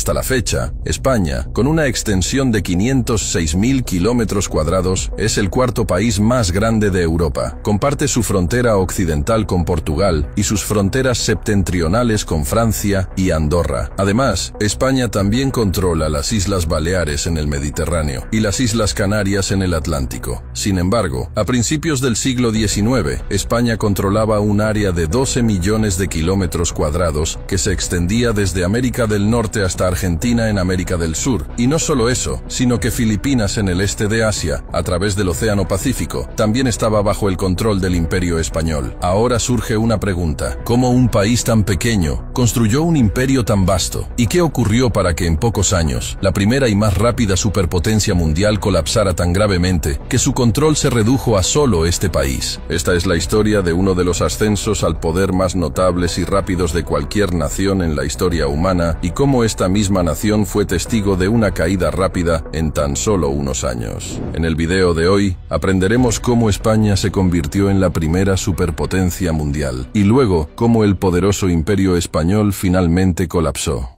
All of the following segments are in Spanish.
Hasta la fecha, España, con una extensión de 506.000 kilómetros cuadrados, es el cuarto país más grande de Europa. Comparte su frontera occidental con Portugal y sus fronteras septentrionales con Francia y Andorra. Además, España también controla las Islas Baleares en el Mediterráneo y las Islas Canarias en el Atlántico. Sin embargo, a principios del siglo XIX, España controlaba un área de 12 millones de kilómetros cuadrados que se extendía desde América del Norte hasta Argentina en América del Sur. Y no solo eso, sino que Filipinas en el este de Asia, a través del Océano Pacífico, también estaba bajo el control del Imperio Español. Ahora surge una pregunta: ¿cómo un país tan pequeño construyó un imperio tan vasto? ¿Y qué ocurrió para que en pocos años la primera y más rápida superpotencia mundial colapsara tan gravemente que su control se redujo a solo este país? Esta es la historia de uno de los ascensos al poder más notables y rápidos de cualquier nación en la historia humana, y cómo esta misma nación fue testigo de una caída rápida en tan solo unos años. En el video de hoy, aprenderemos cómo España se convirtió en la primera superpotencia mundial, y luego cómo el poderoso Imperio Español finalmente colapsó.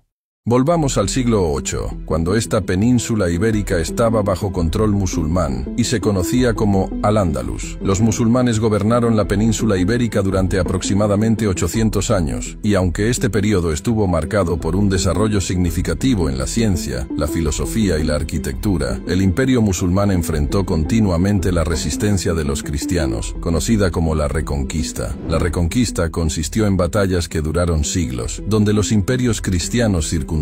Volvamos al siglo VIII, cuando esta península ibérica estaba bajo control musulmán y se conocía como Al-Ándalus. Los musulmanes gobernaron la península ibérica durante aproximadamente 800 años, y aunque este periodo estuvo marcado por un desarrollo significativo en la ciencia, la filosofía y la arquitectura, el imperio musulmán enfrentó continuamente la resistencia de los cristianos, conocida como la Reconquista. La Reconquista consistió en batallas que duraron siglos, donde los imperios cristianos circundantes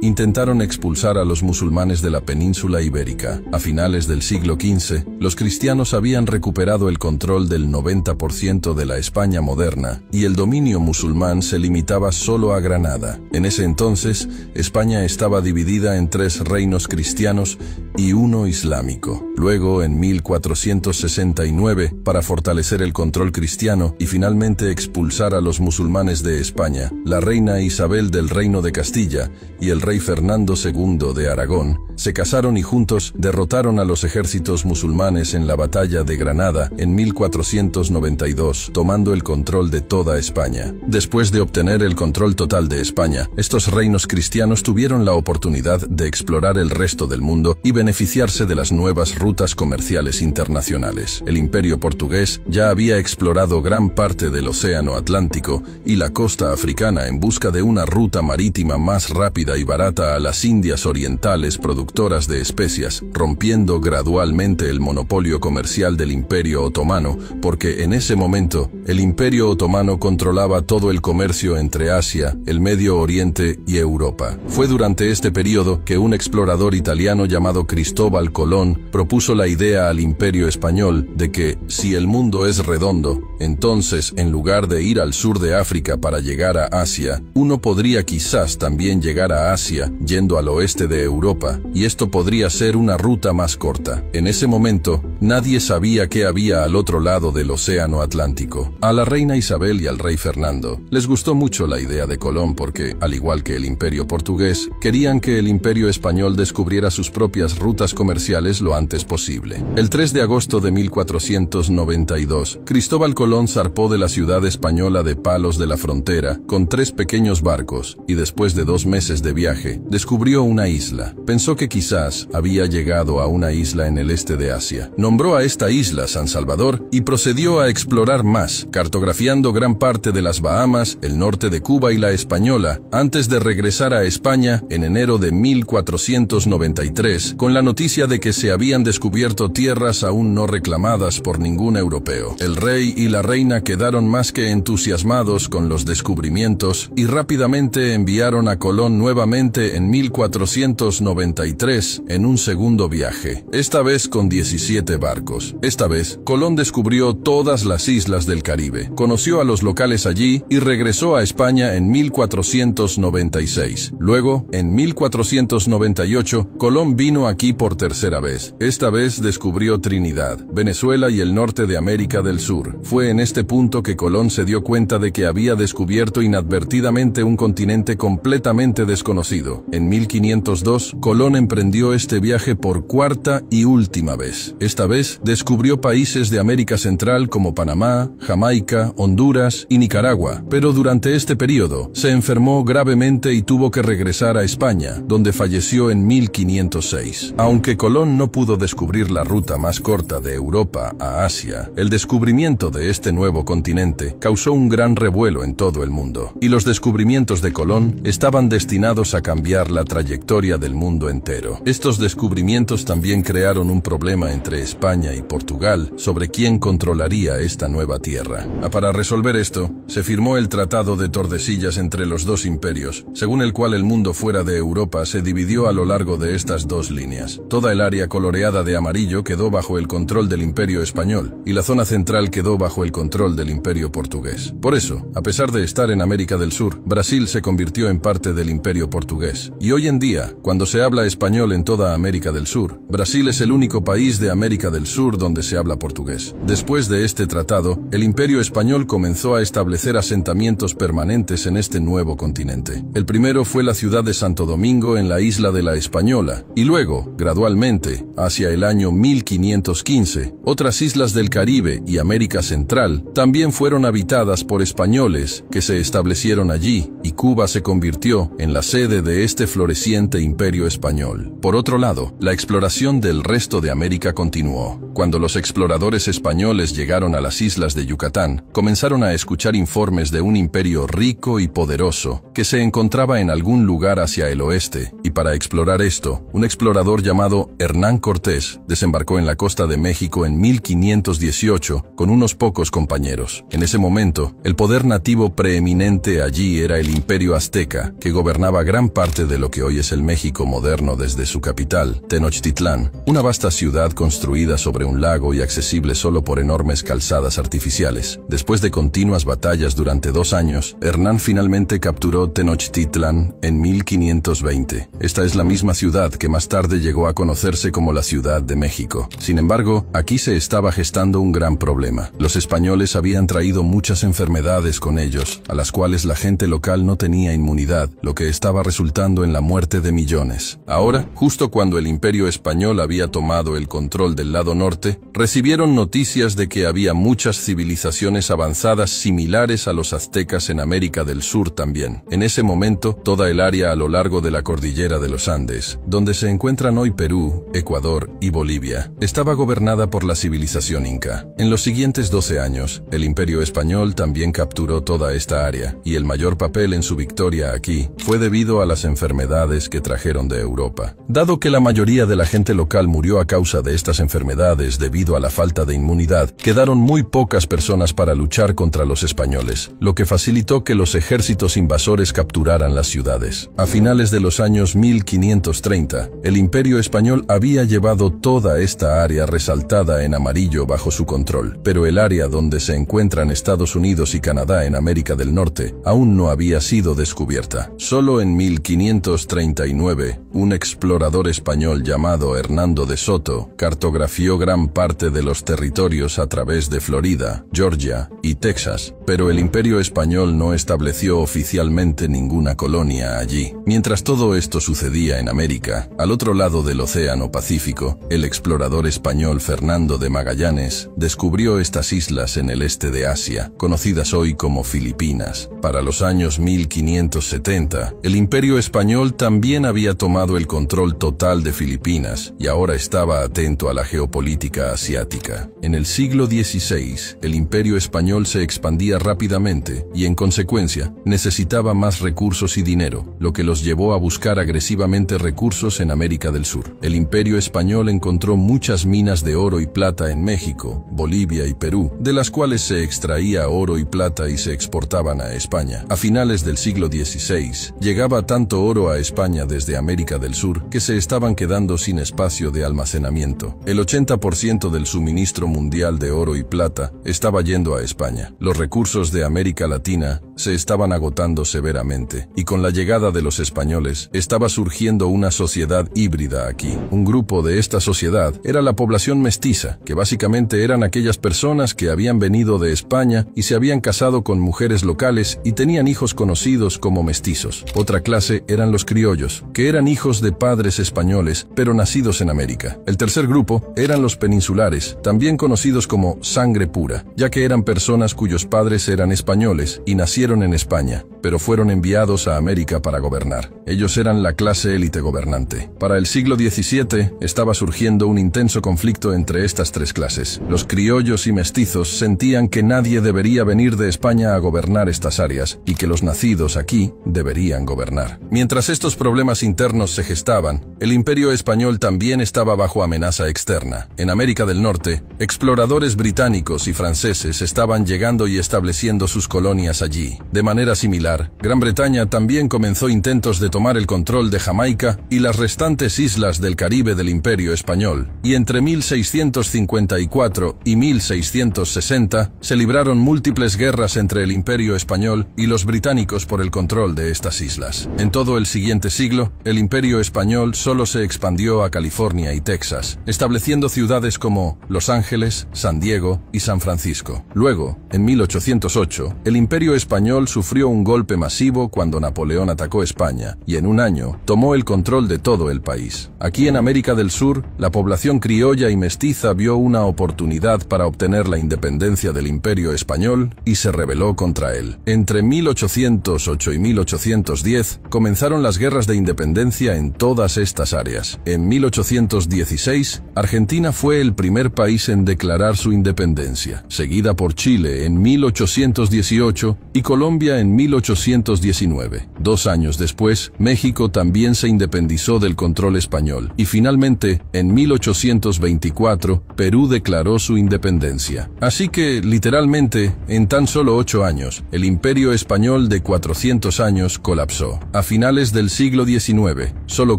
intentaron expulsar a los musulmanes de la península ibérica. A finales del siglo XV, los cristianos habían recuperado el control del 90% de la España moderna, y el dominio musulmán se limitaba solo a Granada. En ese entonces, España estaba dividida en 3 reinos cristianos y 1 islámico. Luego, en 1469, para fortalecer el control cristiano y finalmente expulsar a los musulmanes de España, la reina Isabel del Reino de Castilla y el rey Fernando II de Aragón se casaron y juntos derrotaron a los ejércitos musulmanes en la batalla de Granada en 1492, tomando el control de toda España. Después de obtener el control total de España, estos reinos cristianos tuvieron la oportunidad de explorar el resto del mundo y beneficiarse de las nuevas rutas comerciales internacionales. El Imperio portugués ya había explorado gran parte del Océano Atlántico y la costa africana en busca de una ruta marítima más rápida y barata a las Indias orientales productoras de especias, rompiendo gradualmente el monopolio comercial del Imperio Otomano, porque en ese momento el Imperio Otomano controlaba todo el comercio entre Asia, el Medio Oriente y Europa. Fue durante este periodo que un explorador italiano llamado Cristóbal Colón propuso la idea al Imperio Español de que, si el mundo es redondo, entonces, en lugar de ir al sur de África para llegar a Asia, uno podría quizás también llegar a Asia yendo al oeste de Europa, y esto podría ser una ruta más corta. En ese momento, nadie sabía qué había al otro lado del Océano Atlántico. A la reina Isabel y al rey Fernando les gustó mucho la idea de Colón porque, al igual que el Imperio portugués, querían que el Imperio Español descubriera sus propias rutas comerciales lo antes posible. El 3 de agosto de 1492, Cristóbal Colón zarpó de la ciudad española de Palos de la Frontera con 3 pequeños barcos, y después de 2 meses de viaje, descubrió una isla. Pensó que quizás había llegado a una isla en el este de Asia. Nombró a esta isla San Salvador y procedió a explorar más, cartografiando gran parte de las Bahamas, el norte de Cuba y la Española, antes de regresar a España en enero de 1493, con la noticia de que se habían descubierto tierras aún no reclamadas por ningún europeo. El rey y la reina quedaron más que entusiasmados con los descubrimientos y rápidamente enviaron a Colón nuevamente en 1493 en un segundo viaje, esta vez con 17 barcos. Esta vez, Colón descubrió todas las islas del Caribe, conoció a los locales allí y regresó a España en 1496. Luego, en 1498, Colón vino aquí por tercera vez. Esta vez descubrió Trinidad, Venezuela y el norte de América del Sur. Fue en este punto que Colón se dio cuenta de que había descubierto inadvertidamente un continente completamente completamente desconocido. En 1502, Colón emprendió este viaje por cuarta y última vez. Esta vez, descubrió países de América Central como Panamá, Jamaica, Honduras y Nicaragua, pero durante este periodo, se enfermó gravemente y tuvo que regresar a España, donde falleció en 1506. Aunque Colón no pudo descubrir la ruta más corta de Europa a Asia, el descubrimiento de este nuevo continente causó un gran revuelo en todo el mundo, y los descubrimientos de Colón estaban destinados a cambiar la trayectoria del mundo entero. Estos descubrimientos también crearon un problema entre España y Portugal sobre quién controlaría esta nueva tierra. Para resolver esto, se firmó el Tratado de Tordesillas entre los dos imperios, según el cual el mundo fuera de Europa se dividió a lo largo de estas dos líneas. Toda el área coloreada de amarillo quedó bajo el control del Imperio Español, y la zona central quedó bajo el control del Imperio Portugués. Por eso, a pesar de estar en América del Sur, Brasil se convirtió en parte del Imperio Portugués. Y hoy en día, cuando se habla español en toda América del Sur, Brasil es el único país de América del Sur donde se habla portugués. Después de este tratado, el Imperio Español comenzó a establecer asentamientos permanentes en este nuevo continente. El primero fue la ciudad de Santo Domingo en la isla de la Española, y luego, gradualmente, hacia el año 1515, otras islas del Caribe y América Central también fueron habitadas por españoles que se establecieron allí, y Cuba se convirtió en la sede de este floreciente imperio español. Por otro lado, la exploración del resto de América continuó. Cuando los exploradores españoles llegaron a las islas de Yucatán, comenzaron a escuchar informes de un imperio rico y poderoso que se encontraba en algún lugar hacia el oeste, y para explorar esto, un explorador llamado Hernán Cortés desembarcó en la costa de México en 1518 con unos pocos compañeros. En ese momento, el poder nativo preeminente allí era el Imperio Azteca, que gobernaba gran parte de lo que hoy es el México moderno desde su capital, Tenochtitlán, una vasta ciudad construida sobre un lago y accesible solo por enormes calzadas artificiales. Después de continuas batallas durante 2 años, Hernán finalmente capturó Tenochtitlán en 1520. Esta es la misma ciudad que más tarde llegó a conocerse como la Ciudad de México. Sin embargo, aquí se estaba gestando un gran problema. Los españoles habían traído muchas enfermedades con ellos, a las cuales la gente local no tenía inmunidad, lo que estaba resultando en la muerte de millones. Ahora, justo cuando el Imperio Español había tomado el control del lado norte, recibieron noticias de que había muchas civilizaciones avanzadas similares a los aztecas en América del Sur también. En ese momento, toda el área a lo largo de la cordillera de los Andes, donde se encuentran hoy Perú, Ecuador y Bolivia, estaba gobernada por la civilización inca. En los siguientes 12 años, el Imperio Español también capturó toda esta área, y el mayor papel en su victoria aquí fue debido a las enfermedades que trajeron de Europa. Dado que la mayoría de la gente local murió a causa de estas enfermedades debido a la falta de inmunidad, quedaron muy pocas personas para luchar contra los españoles, lo que facilitó que los ejércitos invasores capturaran las ciudades. A finales de los años 1530, el Imperio Español había llevado toda esta área resaltada en amarillo bajo su control, pero el área donde se encuentran Estados Unidos y Canadá en América del Norte aún no había sido descubierta. Solo en 1539, un explorador español llamado Hernando de Soto cartografió gran parte de los territorios a través de Florida, Georgia y Texas, pero el Imperio Español no estableció oficialmente ninguna colonia allí. Mientras todo esto sucedía en América, al otro lado del Océano Pacífico, el explorador español Fernando de Magallanes descubrió estas islas en el este de Asia, conocidas hoy como Filipinas. Para los años 1570, el Imperio Español también había tomado el control total de Filipinas y ahora estaba atento a la geopolítica asiática. En el siglo XVI, el Imperio Español se expandía rápidamente y, en consecuencia, necesitaba más recursos y dinero, lo que los llevó a buscar agresivamente recursos en América del Sur. El Imperio Español encontró muchas minas de oro y plata en México, Bolivia y Perú, de las cuales se extraía oro y plata y se exportaban a España. A finales del siglo XVI, llegaba tanto oro a España desde América del Sur que se estaban quedando sin espacio de almacenamiento. El 80% del suministro mundial de oro y plata estaba yendo a España. Los recursos de América Latina se estaban agotando severamente, y con la llegada de los españoles, estaba surgiendo una sociedad híbrida aquí. Un grupo de esta sociedad era la población mestiza, que básicamente eran aquellas personas que habían venido de España y se habían casado con mujeres locales y tenían hijos conocidos como mestizos. Otra clase eran los criollos, que eran hijos de padres españoles, pero nacidos en América. El tercer grupo eran los peninsulares, también conocidos como sangre pura, ya que eran personas cuyos padres eran españoles y nacieron en España, pero fueron enviados a América para gobernar. Ellos eran la clase élite gobernante. Para el siglo XVII estaba surgiendo un intenso conflicto entre estas tres clases. Los criollos y mestizos sentían que nadie debería venir de España a gobernar estas áreas y que los nacidos aquí deberían gobernar. Mientras estos problemas internos se gestaban, el Imperio Español también estaba bajo amenaza externa. En América del Norte, exploradores británicos y franceses estaban llegando y estableciendo sus colonias allí. De manera similar, Gran Bretaña también comenzó intentos de tomar el control de Jamaica y las restantes islas del Caribe del Imperio Español, y entre 1654 y 1660 se libraron múltiples guerras entre el Imperio Español y los británicos por el control de estas islas. En todo el siguiente siglo, el Imperio Español solo se expandió a California y Texas, estableciendo ciudades como Los Ángeles, San Diego y San Francisco. Luego, en 1808, el Imperio Español sufrió un golpe masivo cuando Napoleón atacó España, y en un año tomó el control de todo el país. Aquí en América del Sur, la población criolla y mestiza vio una oportunidad para obtener la independencia del Imperio Español y se rebeló contra él. Entre 1808 y 1810 comenzaron las guerras de independencia en todas estas áreas. En 1816, Argentina fue el primer país en declarar su independencia, seguida por Chile en 1818 y Colombia en 1819. 2 años después, México también se independizó del control español y finalmente, en 1824, Perú declaró su independencia. Así que, literalmente, en tan solo 8 años, el Imperio Español de 400 años colapsó. A finales del siglo XIX, solo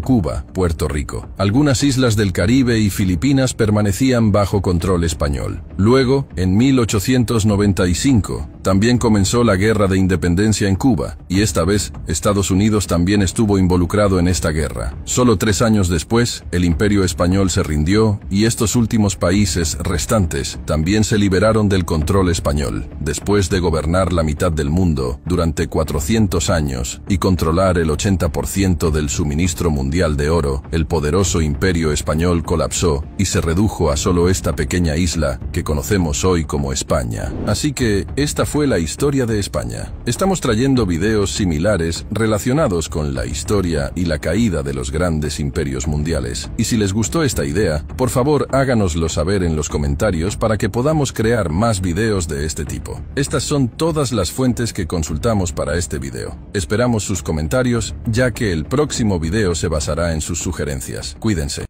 Cuba, Puerto Rico, algunas islas del Caribe y Filipinas permanecían bajo control español. Luego, en 1895, también comenzó la Guerra de Independencia en Cuba, y esta vez Estados Unidos también estuvo involucrado en esta guerra. Solo 3 años después, el Imperio Español se rindió y estos últimos países restantes también se liberaron del control español, después de gobernar la mitad del mundo durante 400 años y controlar el 80% del suministro mundial de oro. El poderoso Imperio Español colapsó y se redujo a solo esta pequeña isla que conocemos hoy como España. Así que esta fue la historia de España. Estamos trayendo videos similares relacionados con la historia y la caída de los grandes imperios mundiales. Y si les gustó esta idea, por favor háganoslo saber en los comentarios para que podamos crear más videos de este tipo. Estas son todas las fuentes que consultamos para este video. Esperamos sus comentarios, ya que el próximo video se basará en sus sugerencias. Cuídense.